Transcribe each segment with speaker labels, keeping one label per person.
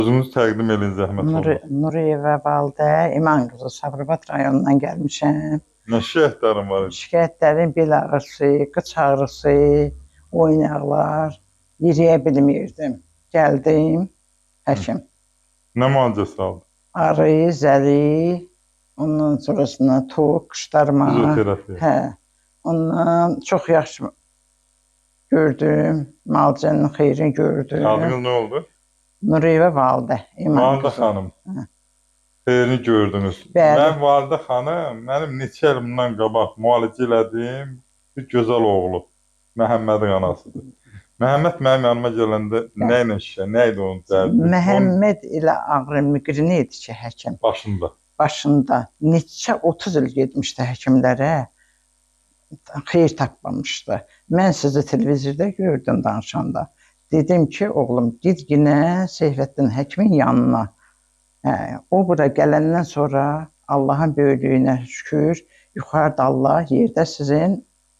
Speaker 1: Özünüz təqdim edin zəhmət olmasa.
Speaker 2: Nuriyeva Valdə, İman qızı Sabirabad rayonundan gəlmişəm.
Speaker 1: Nə şikayətlərim var idi?
Speaker 2: Şikayətlərim bel ağrısı, qıç ağrısı, oynaqlar, yeriyə bilmirdim. Gəldim, həkim.
Speaker 1: Nə müalicəsi aldın?
Speaker 2: Arı, zəli, ondan sonrasında toq, qışlarma.
Speaker 1: Fizioterapiya.
Speaker 2: Hə, ondan çox yaxşı gördüm, müalicənin xeyrini gördüm.
Speaker 1: Adınız nə oldu?
Speaker 2: Nuriyeva Valdə, İman
Speaker 1: Validə
Speaker 2: qızı.
Speaker 1: xanım. Xeyrini gördünüz.
Speaker 2: Bəli.
Speaker 1: Mən Validə xanım, mənim neçə il bundan qabaq müalicə elədim. Bir gözəl oğlu, Məhəmmədin anasıdır. Məhəmməd mənim yanıma gələndə nə ilə şişə, nə idi onun dərdi?
Speaker 2: Məhəmməd ilə ağrı miqreni idi ki, həkim.
Speaker 1: Başında.
Speaker 2: Başında neçə 30 il getmişdi həkimlərə. Xeyir tapmamışdı. Mən sizi televizorda gördüm danışanda. Dedim ki, oğlum, git yine Seyfəddin həkimin yanına. O bura gələndən sonra Allahın böyüklüyünə şükür, yuxarıda Allah, yerdə sizin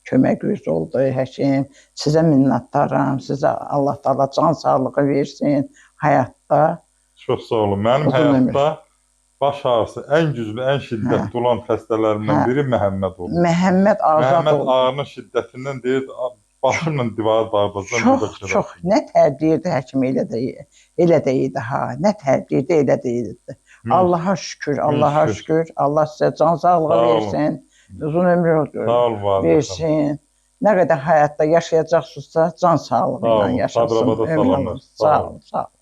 Speaker 2: köməyiniz oldu, həkim. Sizə minnətdaram, sizə Allah da can sağlığı versin həyatda.
Speaker 1: Çox sağ olun. Mənim həyatda baş ağrısı ən güclü, ən şiddətli olan xəstələrimdən biri Məhəmməd oldu.
Speaker 2: Məhəmməd Azad oldu.
Speaker 1: Məhəmməd ağrının şiddətindən deyir, başımla divara dağıdacam.
Speaker 2: Çox, nə tərbiyədə həkim elə də idi ha, nə tərbiyədə elə də idi. Allah'a şükür, Allah'a şükür, Allah sizə can sağlığı versin, uzun ömür versin. Nə qədər həyatda yaşayacaqsınızsa, can sağlığı ilə yaşasın.
Speaker 1: Sabirabada salamlar.
Speaker 2: Sağ olun, sağ olun.